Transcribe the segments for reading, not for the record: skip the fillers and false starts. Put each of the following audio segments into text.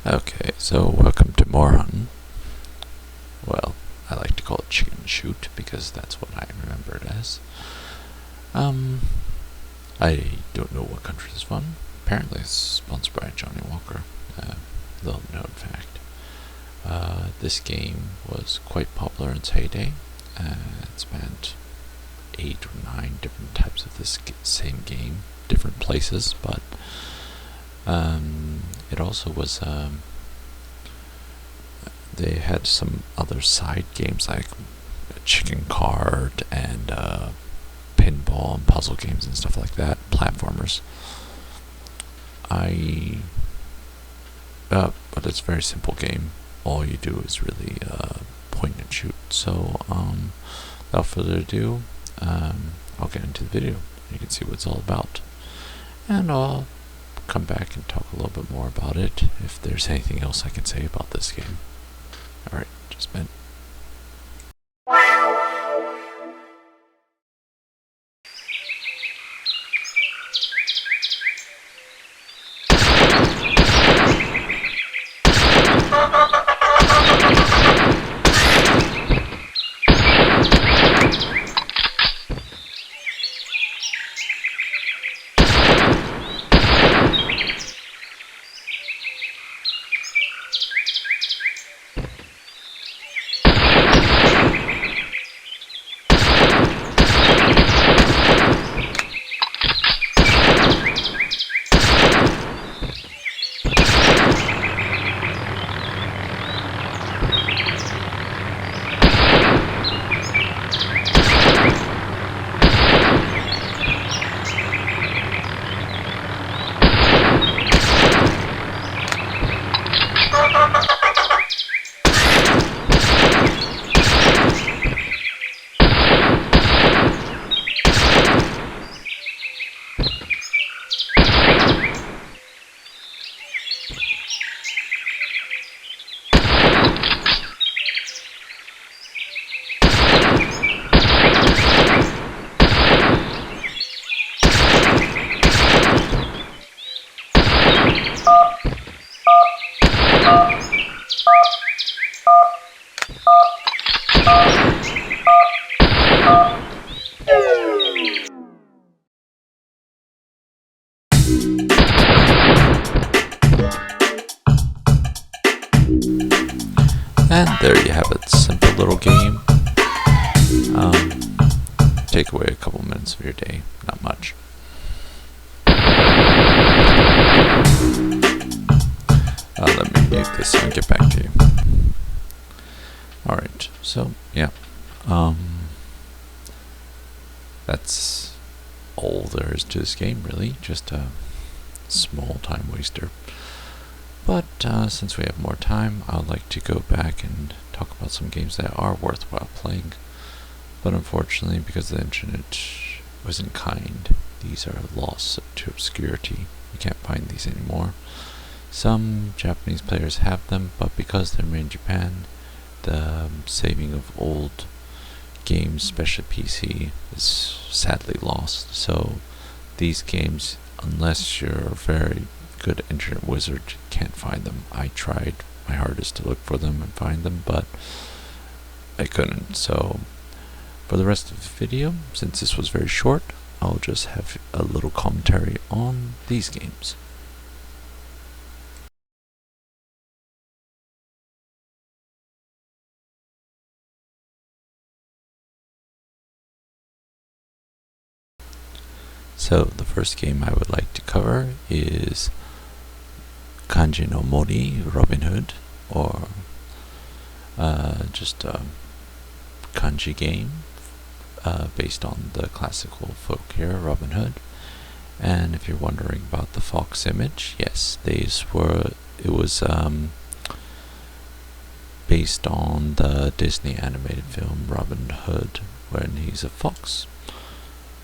Okay, so welcome to more hunting. Well, I like to call it chicken shoot because that's what I remember it as. I don't know what country this is from. Apparently it's sponsored by Johnny Walker. Little known fact. This game was quite popular in its heyday. It spanned 8 or 9 different types of this same game, different places, but it also was, they had some other side games like chicken card and pinball and puzzle games and stuff like that, platformers. But it's a very simple game. All you do is really point and shoot. So without further ado, I'll get into the video. You can see what it's all about, and I'll come back and talk a little bit more about it if there's anything else I can say about this game. Alright, just a minute. And there you have it, simple little game. Take away a couple minutes of your day, not much. Let me mute this and get back to you. Alright, so yeah, that's all there is to this game, really. Just a small time waster. But since we have more time, I'd like to go back and talk about some games that are worthwhile playing. But unfortunately, because the internet wasn't kind, these are lost to obscurity. You can't find these anymore. Some Japanese players have them, but because they're made in Japan, the saving of old games, especially PC, is sadly lost. So these games, unless you're a very good internet wizard, can't find them. I tried my hardest to look for them and find them, but I couldn't. So for the rest of the video, since this was very short, I'll just have a little commentary on these games. So the first game I would like to cover is Kanji No Mori, Robin Hood, or just a kanji game based on the classical folk hero Robin Hood. And if you're wondering about the fox image, yes, it was based on the Disney animated film Robin Hood, when he's a fox.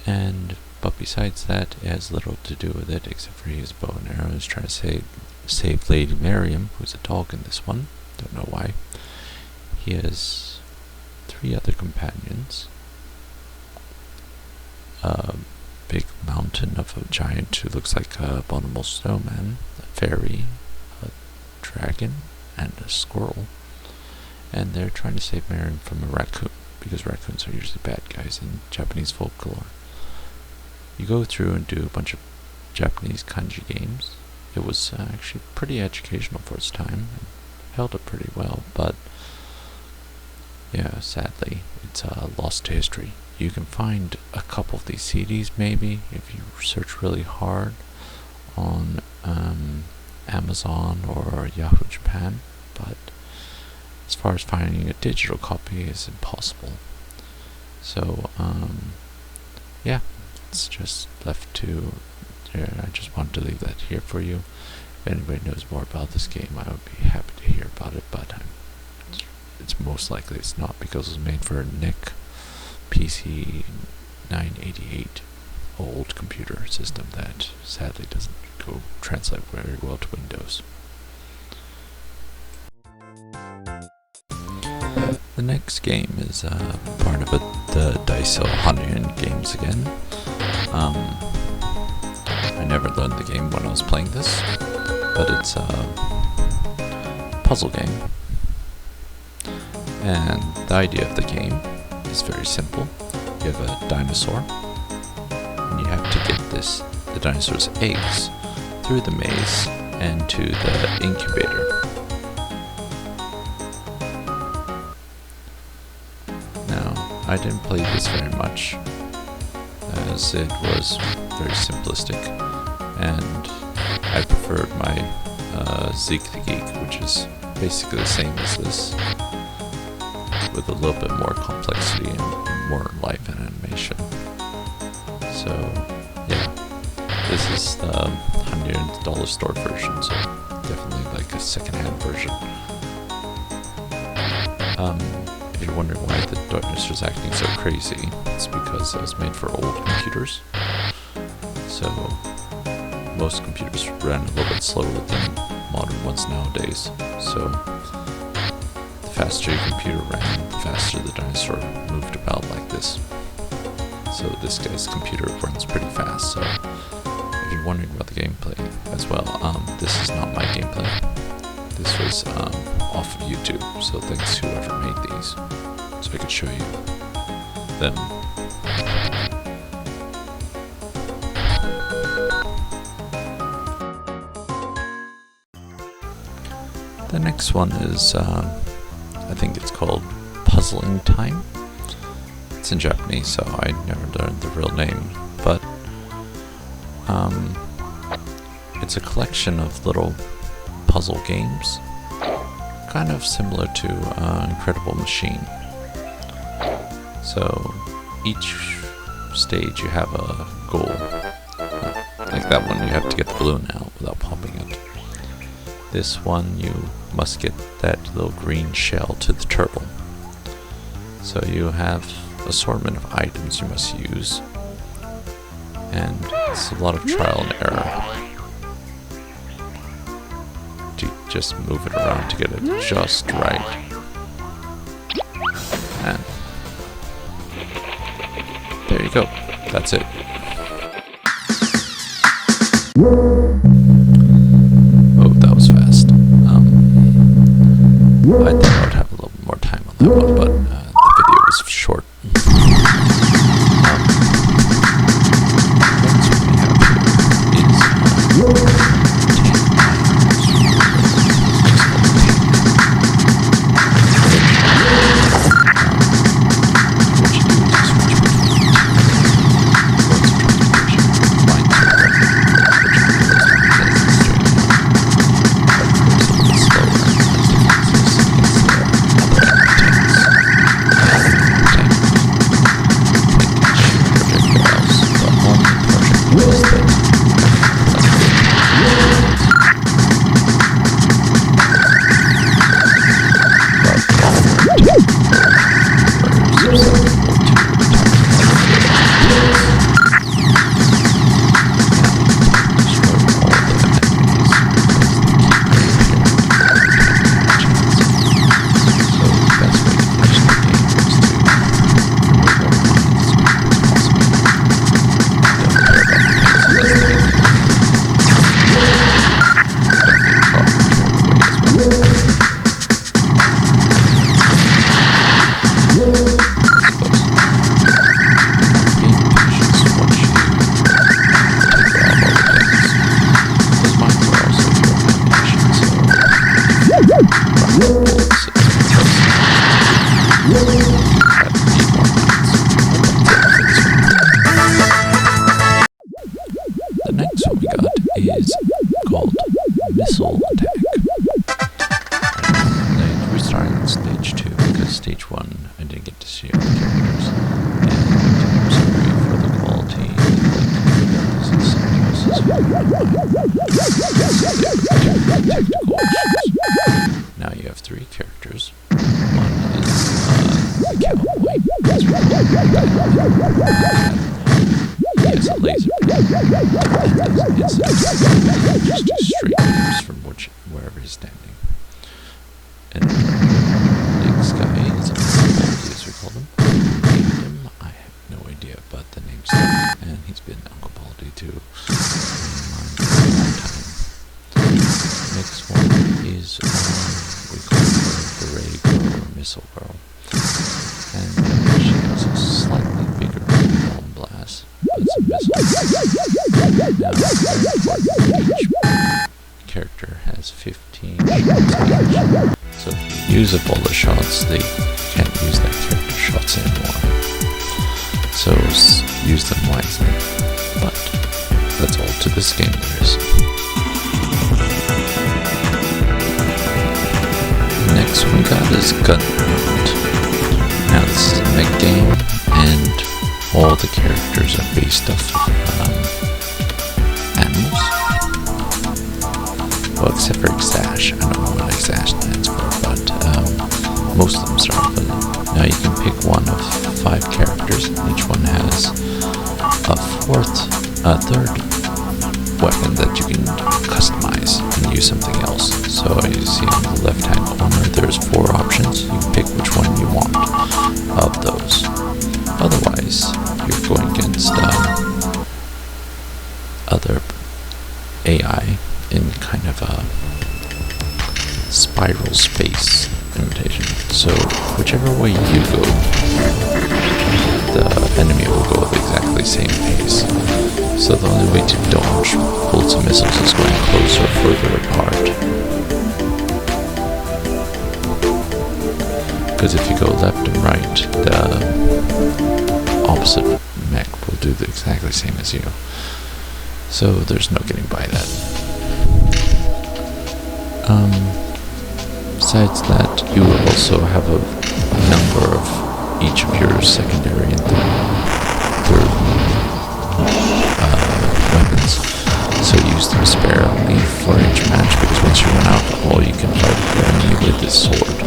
But besides that, it has little to do with it, except for he has a bow and arrow. He's trying to save Lady Miriam, who's a dog in this one. Don't know why. He has 3 other companions. big mountain of a giant who looks like a abominable snowman, a fairy, a dragon, and a squirrel. And they're trying to save Marin from a raccoon, because raccoons are usually bad guys in Japanese folklore. You go through and do a bunch of Japanese kanji games. It was actually pretty educational for its time, and held up pretty well, but yeah, sadly, it's lost to history. You can find a couple of these CDs maybe if you search really hard on Amazon or Yahoo Japan, but as far as finding a digital copy is impossible. So yeah, it's just left to I just wanted to leave that here for you. If anybody knows more about this game, I would be happy to hear about it, but it's most likely it's not, because it was made for a NIC PC 988 old computer system that sadly doesn't go translate very well to Windows. The next game is part of the Daiso Hanuyan games again. I never learned the game when I was playing this, but it's a puzzle game. And the idea of the game is very simple. You have a dinosaur, and you have to get the dinosaur's eggs through the maze and to the incubator. Now, I didn't play this very much, as it was very simplistic, and I preferred my Zeke the Geek, which is basically the same as this, with a little bit more complexity and more life and animation. So yeah, this is the $100 store version, so definitely like a second-hand version. If you're wondering why the dinosaur's acting so crazy, it's because it was made for old computers. So most computers ran a little bit slower than modern ones nowadays. So the faster your computer ran, the faster the dinosaur moved about like this. So this guy's computer runs pretty fast. So if you're wondering about the gameplay as well, this is not my gameplay. This was off of YouTube, so thanks to whoever made these, so I could show you them. The next one is, I think it's called Puzzlin Time. It's in Japanese, so I never learned the real name, but it's a collection of little puzzle games, kind of similar to Incredible Machine. So each stage you have a goal. Like that one, you have to get the balloon out without popping it. This one, you must get that little green shell to the turtle. So you have assortment of items you must use, and it's a lot of trial and error to just move it around to get it just right. And there you go, that's it. Oh, that was fast. I thought I would have a little more time on that one, but the video was short. the next one we got is called Missile Attack. We're starting on stage 2 because stage 1 I didn't get to see all the characters. And I'm sorry for the quality. This is somebody else's fault. Technical issues. Now you have 3 characters. One is the cowboy. That's really cool. He has a laser beam and does instant just do straight beams from wherever he's standing. And next guy is Uncle Baldy, as we call him. Named him? I have no idea, but the name's there, and he's been Uncle Baldy too for a long time. Next one is we call her the Ray Girl or Missile Girl, and she has a slightly bigger bomb blast. It's a missile. Now, each character has 15 shots each. So if you use up all the shots, they can't use that character's shots anymore. So use them wisely. But that's all to this game there is. Next we got is Gunhound. Now this is a mech game, and all the characters are based off animals. Well, except for Exash. I don't know what Exash stands for, but most of them start with it. Now you can pick one of 5 characters, and each one has a third weapon that you can customize and use something else. So you see on the left hand corner there's 4 options. You can pick which one you want of those. Otherwise, you're going against other AI in kind of a spiral space imitation. So whichever way you go, the enemy will go at the exactly same pace. So the only way to dodge bullets and missiles is going closer or further apart. Because if you go left and right, the opposite mech will do the exactly same as you. So there's no getting by that. Besides that, you will also have a number of each of your secondary and third weapons. So use them sparingly for each match, because once you run out, all you can fight your enemy with is sword.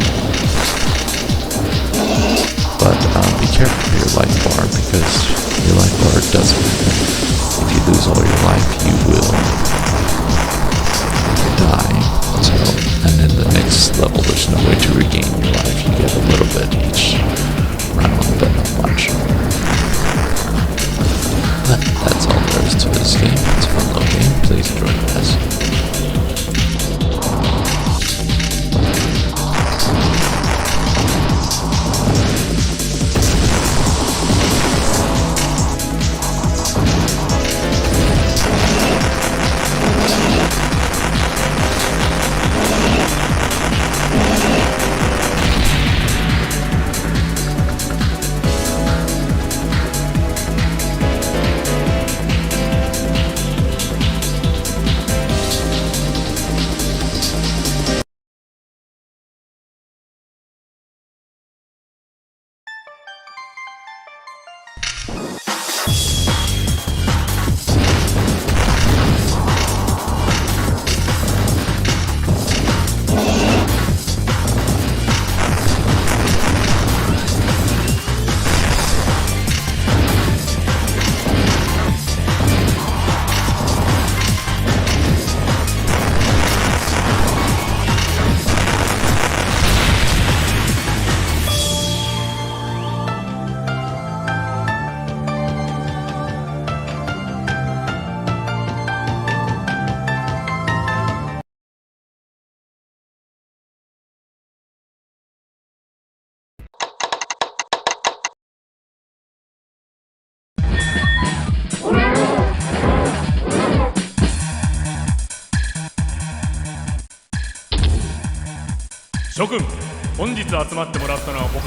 But be careful for your life bar, because your life bar does matter. If you lose all your life, you will die. So, and then the next level, there's no way to regain your life. You get a little bit each round, but not much. But that's all there is to this game. It's a fun little game. Please enjoy the rest.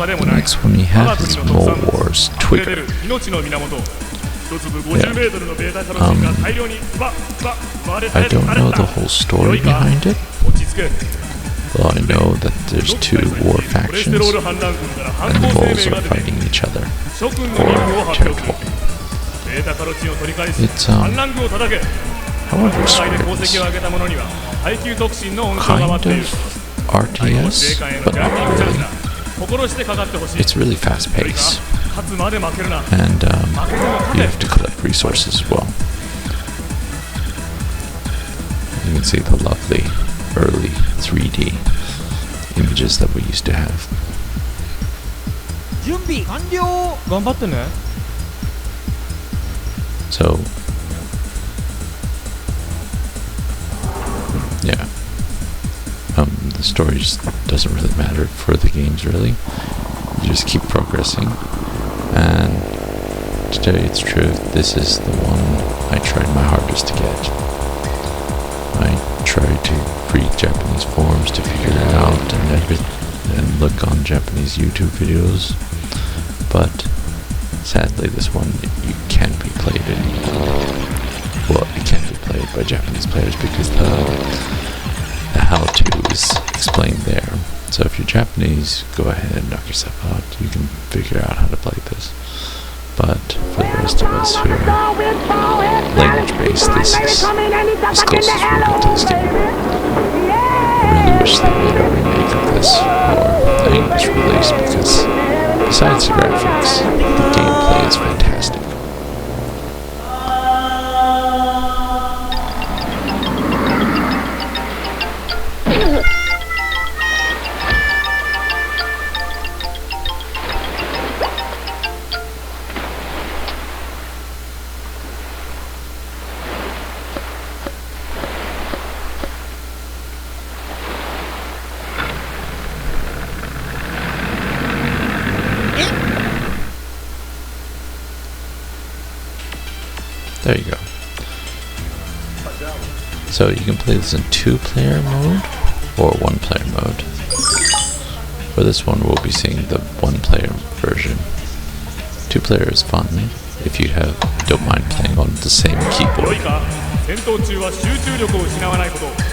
The next one we have is Mole Wars Twigger. I don't know the whole story behind it. Well, I know that there's two war factions, and the moles are fighting each other for territory. It's, however, kind of RTS, but not really. It's really fast-paced, and you have to collect resources as well. You can see the lovely early 3D images that we used to have. So, yeah. The story just doesn't really matter for the games, really. You just keep progressing. And to tell you the truth, this is the one I tried my hardest to get. I tried to read Japanese forums to figure it out and look on Japanese YouTube videos, but sadly this one you can't be played well, it can't be played by Japanese players because the how-to is explained there. So if you're Japanese, go ahead and knock yourself out. You can figure out how to play this. But for the rest of us who are language-based, this is as close as we'll get to this game. I really wish they made a remake of this or an English release because besides the graphics, the gameplay is fantastic. There you go. So you can play this in 2-player mode or 1-player mode. For this one we'll be seeing the 1-player version. 2-player is fun if you don't mind playing on the same keyboard.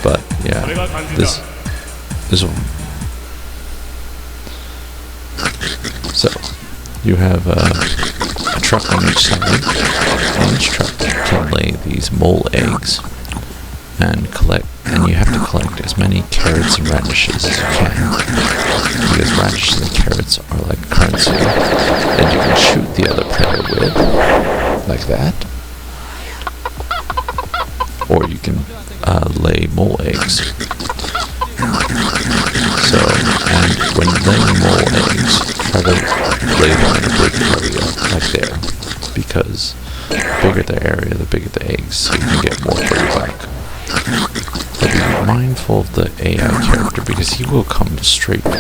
But yeah, this one. So you have a truck on each side. On each truck you can lay these mole eggs and you have to collect as many carrots and radishes as you can, because radishes and carrots are like currency, and you can shoot the other prey with, like that, or you can lay mole eggs. So, and when laying mole eggs, try to lay them in a big area, like there, because the bigger the area, the bigger the eggs, so you can get more for your buck. But be mindful of the AI character, because he will come straight for you.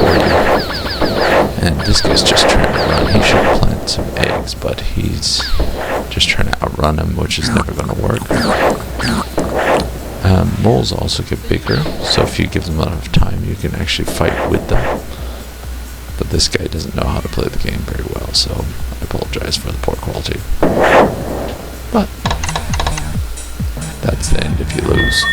And this guy's just trying to run. He should plant some eggs, but he's just trying to outrun him, which is never going to work. Moles also get bigger, so if you give them enough time, you can actually fight with them. But this guy doesn't know how to play the game very well, so I apologize for the poor quality. But that's the end if you lose.¬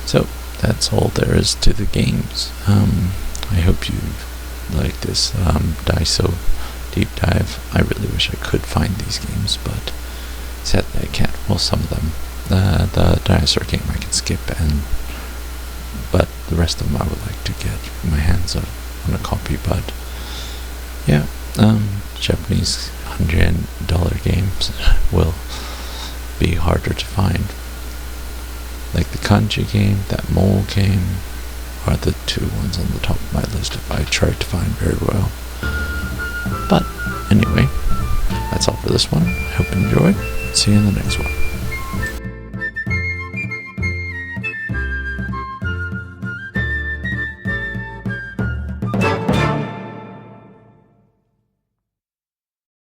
So that's all there is to the games. I hope you like this Daiso deep dive. I really wish I could find these games, but sadly I can't. Well, some of them. The dinosaur game I can skip, but the rest of them I would like to get my hands on a copy. But yeah, Japanese $100 games will be harder to find. Like the kanji game, that mole game, are the two ones on the top of my list if I tried to find very well. But anyway, that's all for this one. I hope you enjoyed. See you in the next one.